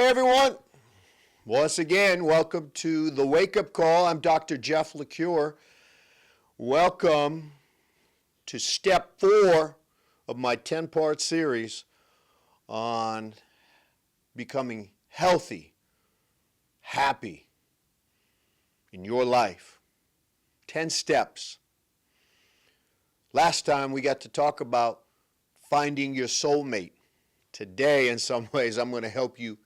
everyone. Once again, welcome to the Wake Up Call. I'm Dr. Jeff LeCure. Welcome to step 4 of my 10-part series on becoming healthy, happy in your life. 10 steps. Last time we got to talk about finding your soulmate. Today, in some ways, I'm going to help you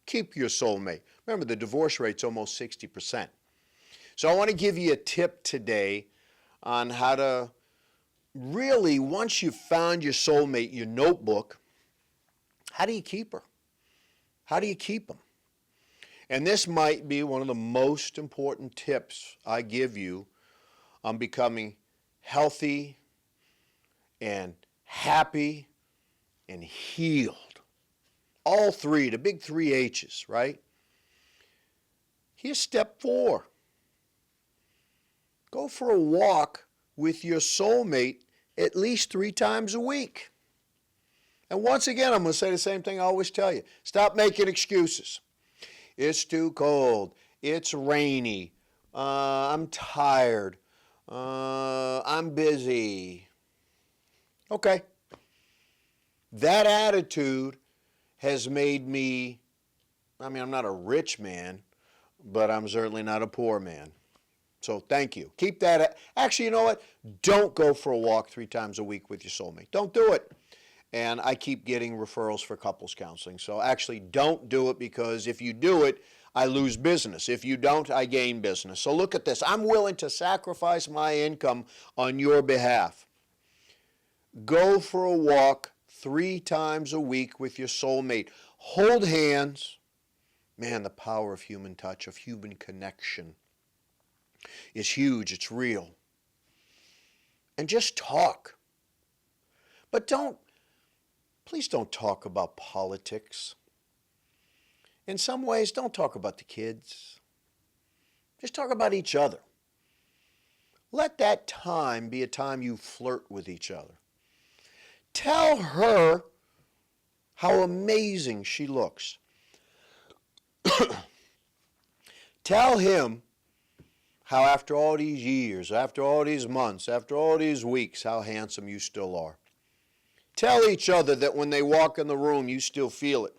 keep your soulmate. Remember, the divorce rate's almost 60%. So I want to give you a tip today on how to really, once you've found your soulmate, your notebook, how do you keep her? How do you keep them? And this might be one of the most important tips I give you on becoming healthy and happy and healed. All three, the big 3 H's, right? Here's step 4. Go for a walk with your soulmate at least 3 times a week. And once again, I'm going to say the same thing I always tell you. Stop making excuses. It's too cold. It's rainy. I'm tired. I'm busy. Okay. That attitude has made me, I'm not a rich man, but I'm certainly not a poor man. So thank you. Keep that. Actually, you know what? Don't go for a walk 3 times a week with your soulmate. Don't do it. And I keep getting referrals for couples counseling. So actually don't do it, because if you do it, I lose business. If you don't, I gain business. So look at this. I'm willing to sacrifice my income on your behalf. Go for a walk 3 times a week with your soulmate. Hold hands. Man, the power of human touch, of human connection is huge. It's real. And just talk. But please don't talk about politics. In some ways, don't talk about the kids. Just talk about each other. Let that time be a time you flirt with each other. Tell her how amazing she looks. Tell him how after all these years, after all these months, after all these weeks, how handsome you still are. Tell each other that when they walk in the room, you still feel it.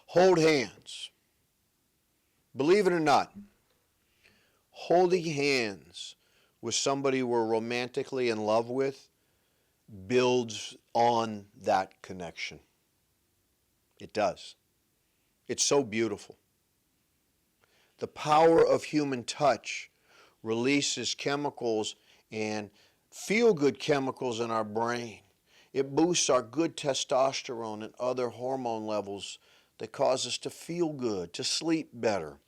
Hold hands. Believe it or not, holding hands with somebody we're romantically in love with builds on that connection. It does. It's so beautiful. The power of human touch releases chemicals and feel-good chemicals in our brain. It boosts our good testosterone and other hormone levels that cause us to feel good, to sleep better.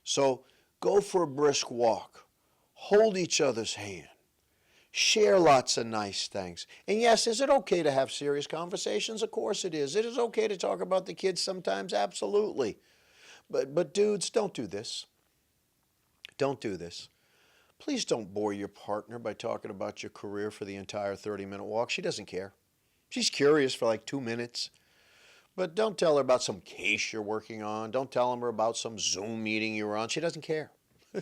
So go for a brisk walk. Hold each other's hand. Share lots of nice things. And yes, is it okay to have serious conversations? Of course it is. It is okay to talk about the kids sometimes, absolutely. But dudes, don't do this. Don't do this. Please don't bore your partner by talking about your career for the entire 30-minute walk. She doesn't care. She's curious for like 2 minutes. But don't tell her about some case you're working on. Don't tell her about some Zoom meeting you're on. She doesn't care.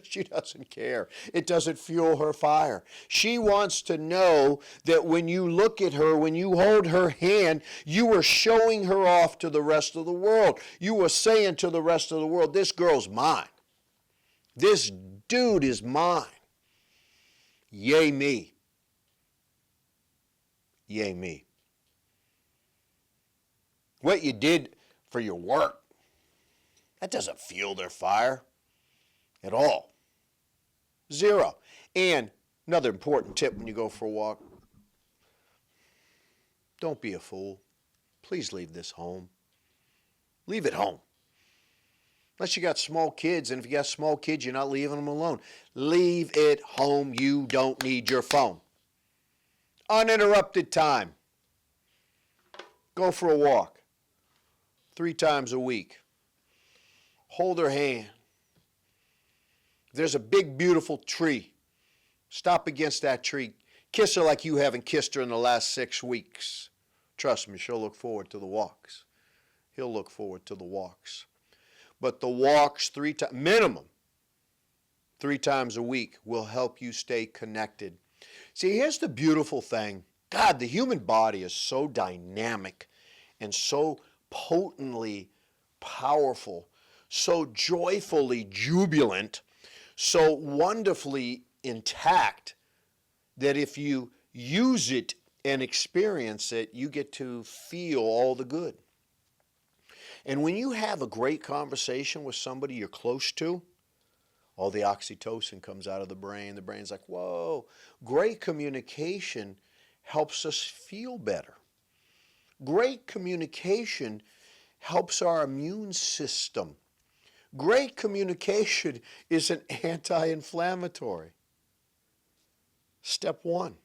She doesn't care. It doesn't fuel her fire. She wants to know that when you look at her, when you hold her hand, you are showing her off to the rest of the world. You are saying to the rest of the world, this girl's mine. This dude is mine. Yay me. Yay me. What you did for your work, that doesn't fuel their fire at all. 0. And another important tip when you go for a walk, don't be a fool. Please leave this home. Leave it home. Unless you got small kids, and if you got small kids, you're not leaving them alone. Leave it home. You don't need your phone. Uninterrupted time. Go for a walk 3 times a week. Hold her hand. If there's a big, beautiful tree, stop against that tree. Kiss her like you haven't kissed her in the last 6 weeks. Trust me, she'll look forward to the walks. he'll look forward to the walks. But the walks minimum 3 times a week will help you stay connected. See, here's the beautiful thing. God, the human body is so dynamic and so potently powerful, so joyfully jubilant, so wonderfully intact that if you use it and experience it, you get to feel all the good. And when you have a great conversation with somebody you're close to, all the oxytocin comes out of the brain. The brain's like, whoa. Great communication helps us feel better. Great communication helps our immune system. Great communication is an anti-inflammatory. Step 1.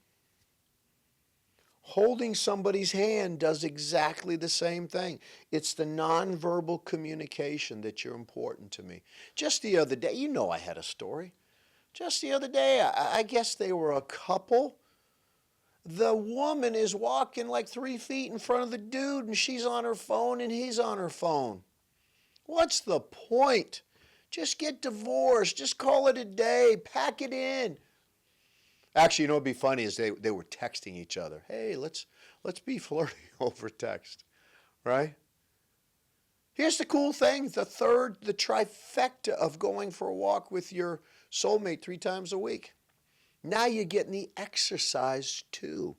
Holding somebody's hand does exactly the same thing. It's the nonverbal communication that you're important to me. Just the other day, you know I had a story. Just the other day, I guess they were a couple. The woman is walking like 3 feet in front of the dude, and she's on her phone and he's on her phone. What's the point? Just get divorced. Just call it a day. Pack it in. Actually, you know what'd be funny is they were texting each other. Hey, let's be flirty over text, right? Here's the cool thing. The trifecta of going for a walk with your soulmate 3 times a week. Now you're getting the exercise too.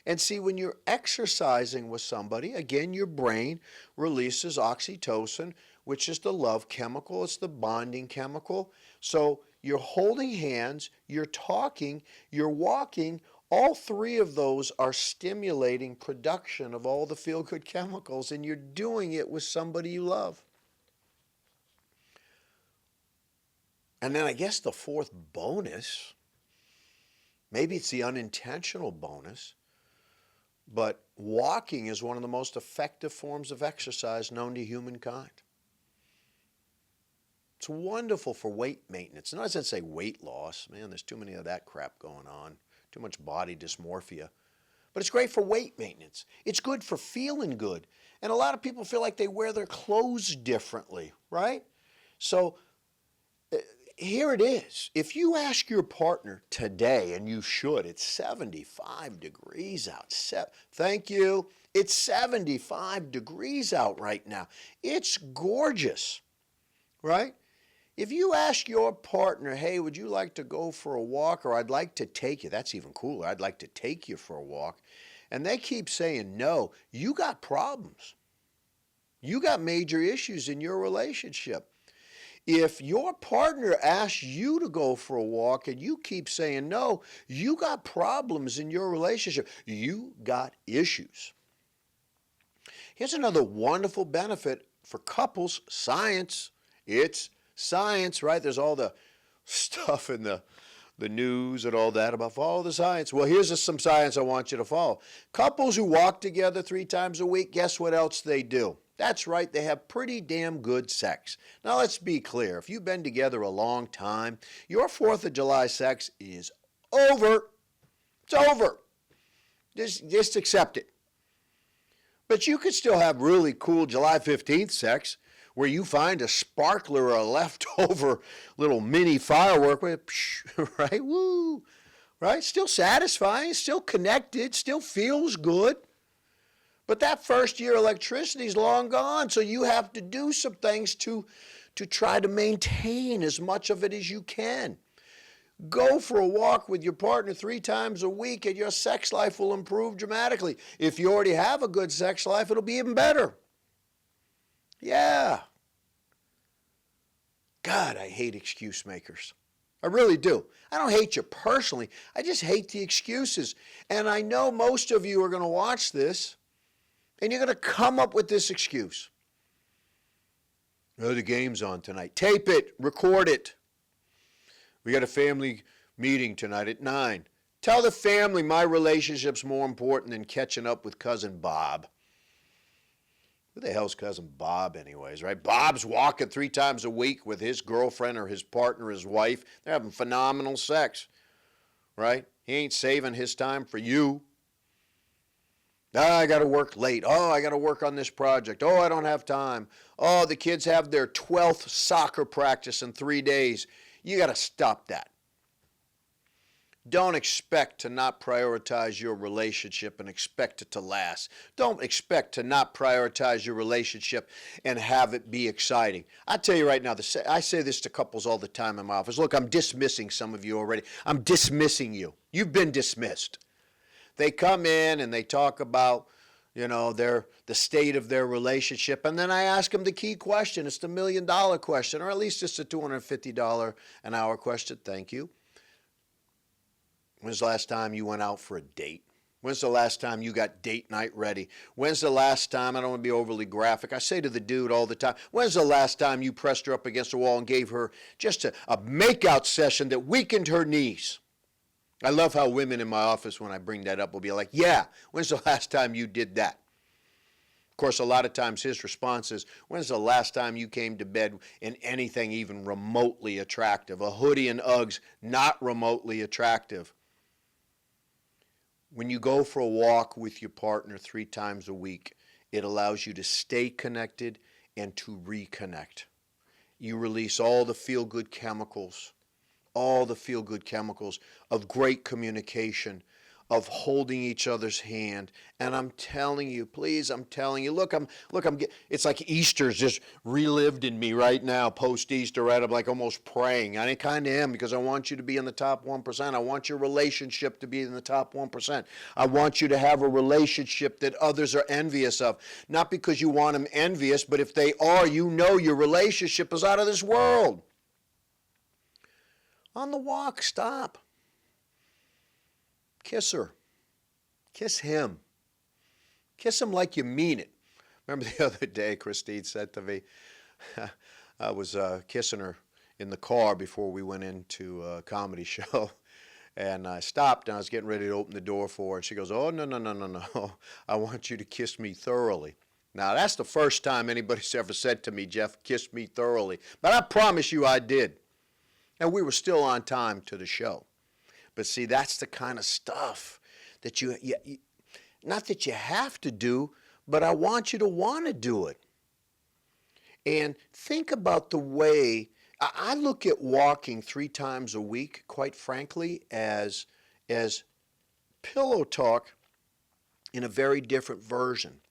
And see, when you're exercising with somebody, again, your brain releases oxytocin, which is the love chemical. It's the bonding chemical. So you're holding hands, you're talking, you're walking. All 3 of those are stimulating production of all the feel-good chemicals, and you're doing it with somebody you love. And then I guess the 4th bonus, maybe it's the unintentional bonus, but walking is one of the most effective forms of exercise known to humankind. It's wonderful for weight maintenance. And I said say weight loss. Man, there's too many of that crap going on. Too much body dysmorphia. But it's great for weight maintenance. It's good for feeling good. And a lot of people feel like they wear their clothes differently, right? So here it is. If you ask your partner today, and you should, it's 75 degrees out. Thank you. It's 75 degrees out right now. It's gorgeous, right? If you ask your partner, hey, would you like to go for a walk, or I'd like to take you, that's even cooler, I'd like to take you for a walk, and they keep saying no, you got problems. You got major issues in your relationship. If your partner asks you to go for a walk and you keep saying no, you got problems in your relationship. You got issues. Here's another wonderful benefit for couples, science. It's science, right? There's all the stuff in the news and all that about follow the science. Well, here's some science I want you to follow. Couples who walk together 3 times a week, guess what else they do? That's right, they have pretty damn good sex. Now, let's be clear. If you've been together a long time, your 4th of July sex is over. It's over. Just accept it. But you could still have really cool July 15th sex, where you find a sparkler or a leftover little mini firework, right? Woo, right? Still satisfying, still connected, still feels good. But that first year electricity is long gone, so you have to do some things to try to maintain as much of it as you can. Go for a walk with your partner 3 times a week, and your sex life will improve dramatically. If you already have a good sex life, it'll be even better. Yeah. God, I hate excuse makers. I really do. I don't hate you personally. I just hate the excuses. And I know most of you are going to watch this, and you're going to come up with this excuse. Oh, the game's on tonight. Tape it. Record it. We got a family meeting tonight at 9. Tell the family my relationship's more important than catching up with Cousin Bob. Who the hell's Cousin Bob anyways, right? Bob's walking 3 times a week with his girlfriend or his partner, his wife. They're having phenomenal sex, right? He ain't saving his time for you. Oh, I got to work late. Oh, I got to work on this project. Oh, I don't have time. Oh, the kids have their 12th soccer practice in 3 days. You got to stop that. Don't expect to not prioritize your relationship and expect it to last. Don't expect to not prioritize your relationship and have it be exciting. I tell you right now, I say this to couples all the time in my office. Look, I'm dismissing some of you already. I'm dismissing you. You've been dismissed. They come in and they talk about, the state of their relationship, and then I ask them the key question. It's the $1 million question, or at least it's the $250 an hour question. Thank you. When's the last time you went out for a date? When's the last time you got date night ready? When's the last time, I don't want to be overly graphic, I say to the dude all the time, when's the last time you pressed her up against the wall and gave her just a makeout session that weakened her knees? I love how women in my office, when I bring that up, will be like, yeah, when's the last time you did that? Of course, a lot of times his response is, when's the last time you came to bed in anything even remotely attractive? A hoodie and Uggs, not remotely attractive. When you go for a walk with your partner 3 times a week, it allows you to stay connected and to reconnect. You release all the feel-good chemicals of great communication, of holding each other's hand. And I'm telling you, please, I'm telling you, it's like Easter's just relived in me right now, post-Easter, right? I'm like almost praying. I kind of am, because I want you to be in the top 1%. I want your relationship to be in the top 1%. I want you to have a relationship that others are envious of. Not because you want them envious, but if they are, your relationship is out of this world. On the walk, stop. Kiss her. Kiss him. Kiss him like you mean it. Remember the other day, Christine said to me, I was kissing her in the car before we went into a comedy show. And I stopped and I was getting ready to open the door for her. And she goes, oh, no. I want you to kiss me thoroughly. Now, that's the first time anybody's ever said to me, Jeff, kiss me thoroughly. But I promise you I did. And we were still on time to the show. But see, that's the kind of stuff that you not that you have to do, but I want you to want to do it. And think about the way, I look at walking 3 times a week, quite frankly, as pillow talk in a very different version,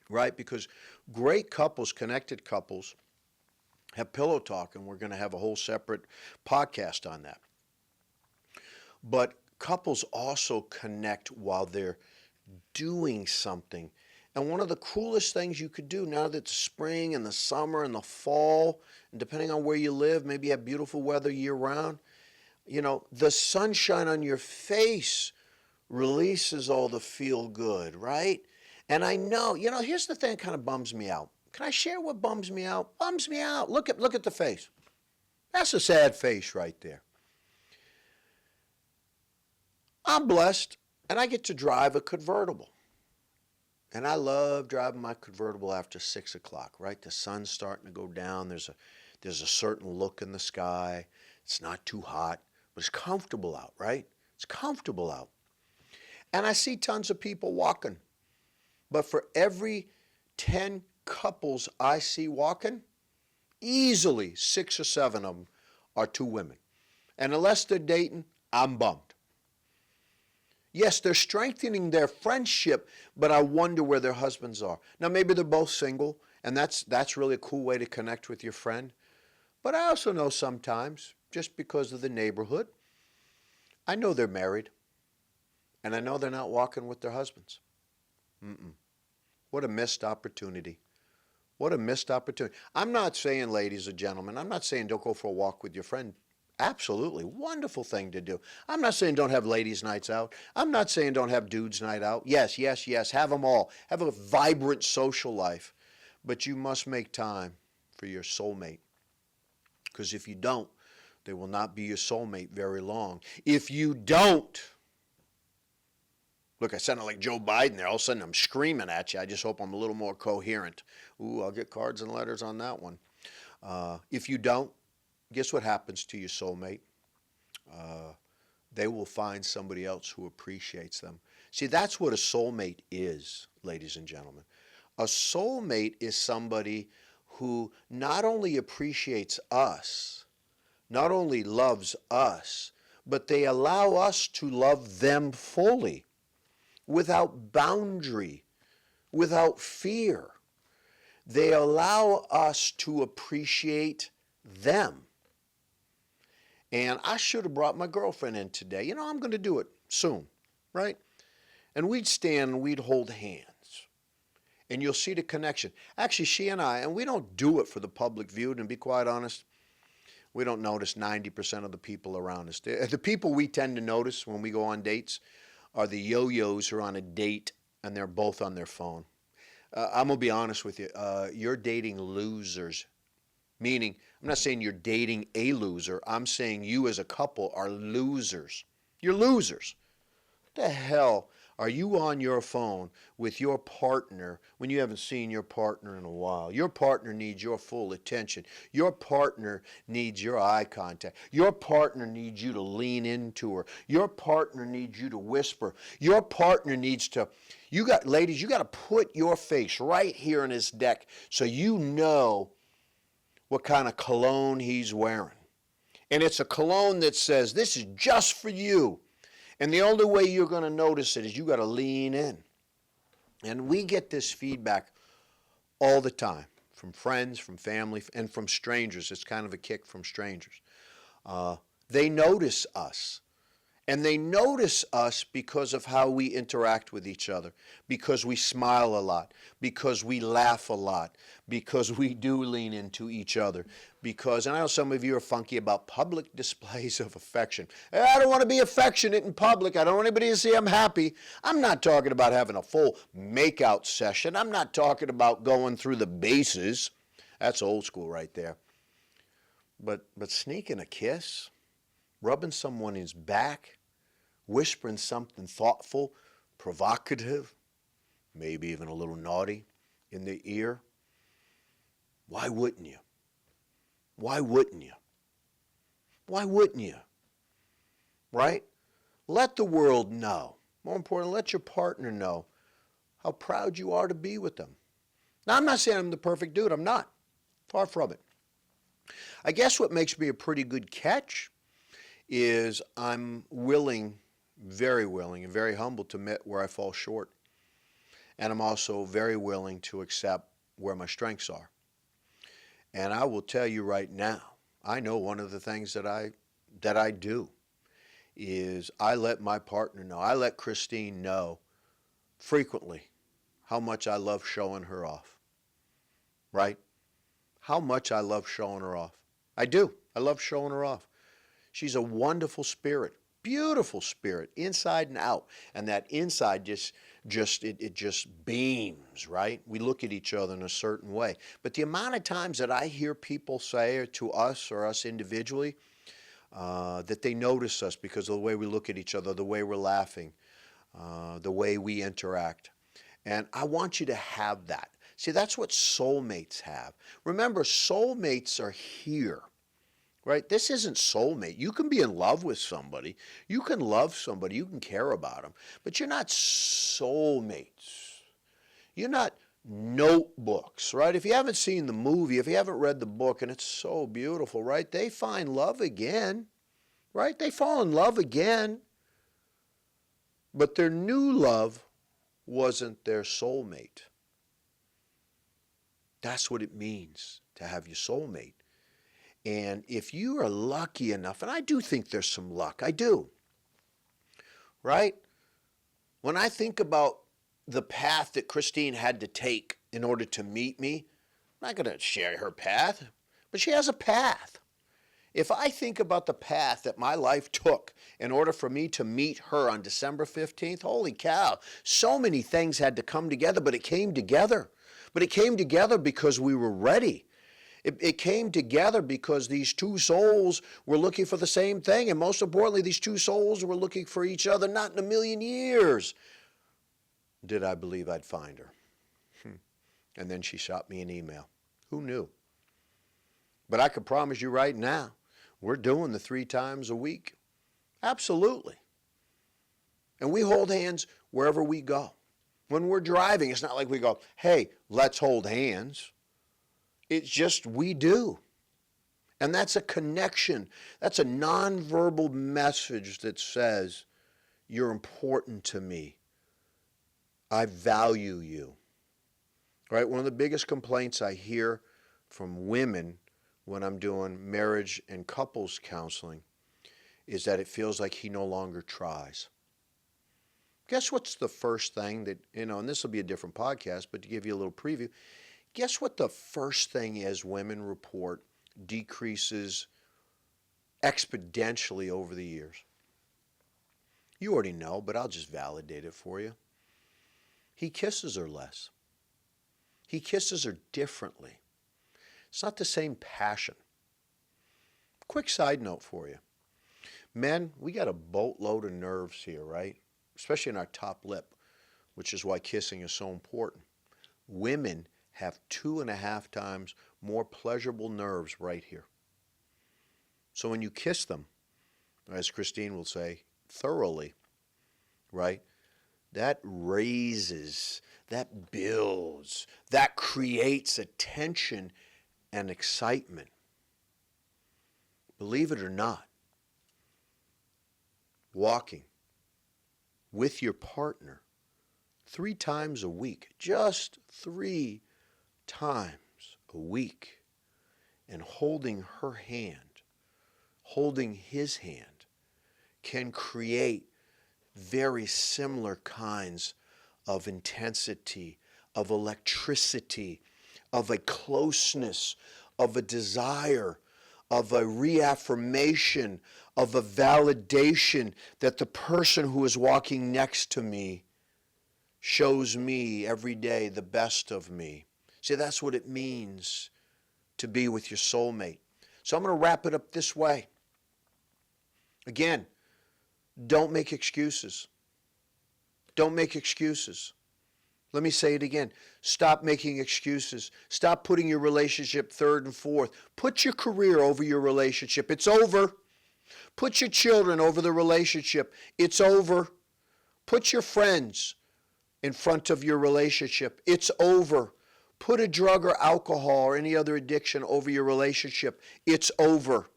right? Because great couples, connected couples, have pillow talk, and we're going to have a whole separate podcast on that. But couples also connect while they're doing something. And one of the coolest things you could do now that it's spring and the summer and the fall, and depending on where you live, maybe you have beautiful weather year-round, the sunshine on your face releases all the feel-good, right? And I know, here's the thing that kind of bums me out. Can I share what bums me out? Bums me out. Look at the face. That's a sad face right there. I'm blessed, and I get to drive a convertible. And I love driving my convertible after 6 o'clock, right? The sun's starting to go down. There's a certain look in the sky. It's not too hot, but it's comfortable out, right? It's comfortable out. And I see tons of people walking. But for every 10 couples I see walking, easily 6 or 7 of them are 2 women. And unless they're dating, I'm bummed. Yes, they're strengthening their friendship, but I wonder where their husbands are. Now, maybe they're both single, and that's really a cool way to connect with your friend. But I also know sometimes, just because of the neighborhood, I know they're married, and I know they're not walking with their husbands. What a missed opportunity. What a missed opportunity. I'm not saying, ladies and gentlemen, I'm not saying don't go for a walk with your friend. Absolutely. Wonderful thing to do. I'm not saying don't have ladies' nights out. I'm not saying don't have dudes' night out. Yes. Have them all. Have a vibrant social life. But you must make time for your soulmate. Because if you don't, they will not be your soulmate very long. If you don't, look, I sounded like Joe Biden there. All of a sudden I'm screaming at you. I just hope I'm a little more coherent. Ooh, I'll get cards and letters on that one. If you don't, guess what happens to your soulmate? they will find somebody else who appreciates them. See, that's what a soulmate is, ladies and gentlemen. A soulmate is somebody who not only appreciates us, not only loves us, but they allow us to love them fully, without boundary, without fear. They allow us to appreciate them. And I should have brought my girlfriend in today. You know, I'm going to do it soon, right? And we'd stand and we'd hold hands. And you'll see the connection. Actually, she and I, and we don't do it for the public view, and to be quite honest, we don't notice 90% of the people around us. The people we tend to notice when we go on dates are the yo-yos who are on a date and they're both on their phone. I'm going to be honest with you. You're dating losers. Meaning, I'm not saying you're dating a loser. I'm saying you as a couple are losers. You're losers. What the hell are you on your phone with your partner when you haven't seen your partner in a while? Your partner needs your full attention. Your partner needs your eye contact. Your partner needs you to lean into her. Your partner needs you to whisper. Your partner needs to, ladies, you got to put your face right here in his deck so you know what kind of cologne he's wearing. And it's a cologne that says, this is just for you. And the only way you're going to notice it is you got to lean in. And we get this feedback all the time from friends, from family, and from strangers. It's kind of a kick from strangers. They notice us. And they notice us because of how we interact with each other, because we smile a lot, because we laugh a lot, because we do lean into each other, because, and I know some of you are funky about public displays of affection. I don't want to be affectionate in public. I don't want anybody to see I'm happy. I'm not talking about having a full makeout session. I'm not talking about going through the bases. That's old school right there. But sneaking a kiss, rubbing someone's back, whispering something thoughtful, provocative, maybe even a little naughty in the ear. Why wouldn't you? Why wouldn't you? Why wouldn't you? Right? Let the world know. More importantly, let your partner know how proud you are to be with them. Now, I'm not saying I'm the perfect dude. I'm not. Far from it. I guess what makes me a pretty good catch is I'm willing, very willing, and very humble to admit where I fall short. And I'm also very willing to accept where my strengths are. And I will tell you right now, I know one of the things that I do is I let my partner know, I let Christine know frequently how much I love showing her off. Right? How much I love showing her off. I do. I love showing her off. She's a wonderful spirit, beautiful spirit, inside and out. And that inside just beams, right? We look at each other in a certain way. But the amount of times that I hear people say to us or us individually that they notice us because of the way we look at each other, the way we're laughing, the way we interact. And I want you to have that. See, that's what soulmates have. Remember, soulmates are here. Right? This isn't soulmate. You can be in love with somebody. You can love somebody. You can care about them. But you're not soulmates. You're not notebooks, right? If you haven't seen the movie, if you haven't read the book, and it's so beautiful, right? They find love again, right? They fall in love again. But their new love wasn't their soulmate. That's what it means to have your soulmate. And if you are lucky enough, and I do think there's some luck, I do, right? When I think about the path that Christine had to take in order to meet me, I'm not going to share her path, but she has a path. If I think about the path that my life took in order for me to meet her on December 15th, holy cow, so many things had to come together, but it came together. But it came together because we were ready. It came together because these two souls were looking for the same thing. And most importantly, these two souls were looking for each other. Not in a million years did I believe I'd find her. And then she shot me an email. Who knew? But I can promise you right now, we're doing the 3 times a week. Absolutely. And we hold hands wherever we go. When we're driving, it's not like we go, hey, let's hold hands. It's just we do. And that's a connection. That's a nonverbal message that says, you're important to me. I value you. Right? One of the biggest complaints I hear from women when I'm doing marriage and couples counseling is that it feels like he no longer tries. Guess what's the first thing that, and this will be a different podcast, but to give you a little preview, guess what the first thing is women report decreases exponentially over the years? You already know, but I'll just validate it for you. He kisses her less. He kisses her differently. It's not the same passion. Quick side note for you. Men, we got a boatload of nerves here, right? Especially in our top lip, which is why kissing is so important. Women have 2.5 times more pleasurable nerves right here. So when you kiss them, as Christine will say, thoroughly, right? That raises, that builds, that creates a tension and excitement. Believe it or not, walking with your partner 3 times a week, just 3 times a week, and holding her hand, holding his hand, can create very similar kinds of intensity, of electricity, of a closeness, of a desire, of a reaffirmation, of a validation that the person who is walking next to me shows me every day the best of me. See, that's what it means to be with your soulmate. So I'm going to wrap it up this way. Again, don't make excuses. Don't make excuses. Let me say it again. Stop making excuses. Stop putting your relationship third and fourth. Put your career over your relationship. It's over. Put your children over the relationship. It's over. Put your friends in front of your relationship. It's over. Put a drug or alcohol or any other addiction over your relationship. It's over.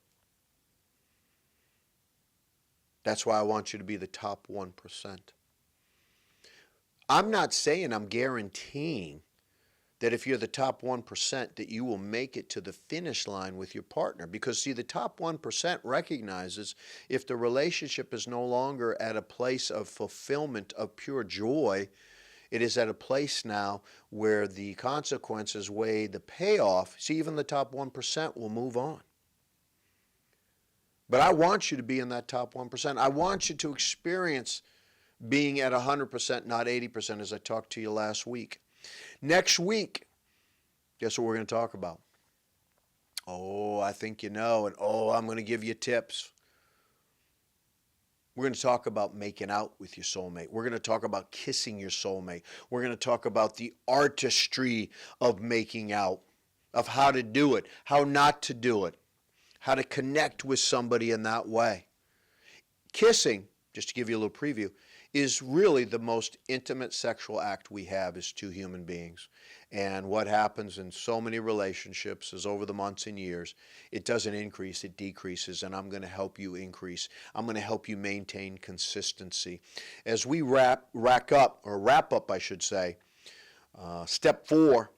That's why I want you to be the top 1%. I'm not saying, I'm guaranteeing that if you're the top 1% that you will make it to the finish line with your partner. Because see, the top 1% recognizes if the relationship is no longer at a place of fulfillment, of pure joy, it is at a place now where the consequences weigh the payoff. See, even the top 1% will move on. But I want you to be in that top 1%. I want you to experience being at 100%, not 80%, as I talked to you last week. Next week, guess what we're going to talk about? Oh, I think you know, and I'm going to give you tips. We're going to talk about making out with your soulmate. We're going to talk about kissing your soulmate. We're going to talk about the artistry of making out, of how to do it, how not to do it, how to connect with somebody in that way. Kissing, just to give you a little preview, is really the most intimate sexual act we have as two human beings. And what happens in so many relationships is over the months and years, it doesn't increase, it decreases, and I'm going to help you increase. I'm going to help you maintain consistency. As we wrap up, I should say, step 4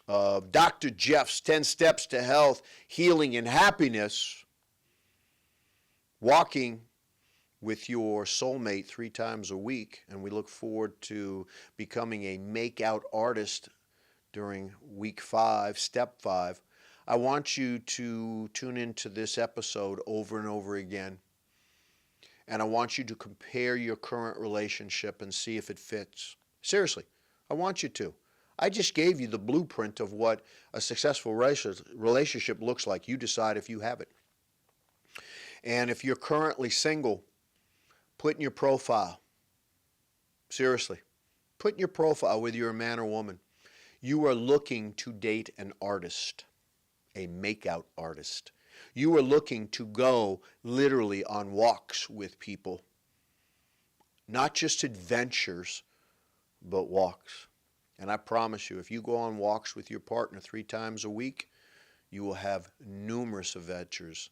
of Dr. Jeff's 10 Steps to Health, Healing, and Happiness, walking with your soulmate 3 times a week, and we look forward to becoming a make-out artist during week 5, step 5. I want you to tune into this episode over and over again, and I want you to compare your current relationship and see if it fits. Seriously, I want you to. I just gave you the blueprint of what a successful relationship looks like. You decide if you have it. And if you're currently single, put in your profile, seriously, put in your profile whether you're a man or woman, you are looking to date an artist, a makeout artist. You are looking to go literally on walks with people. Not just adventures, but walks. And I promise you, if you go on walks with your partner 3 times a week, you will have numerous adventures.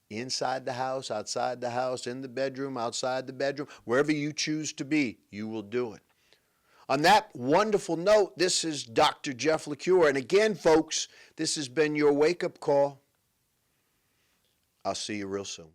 Inside the house, outside the house, in the bedroom, outside the bedroom, wherever you choose to be, you will do it. On that wonderful note, this is Dr. Jeff LeCure. And again, folks, this has been your wake-up call. I'll see you real soon.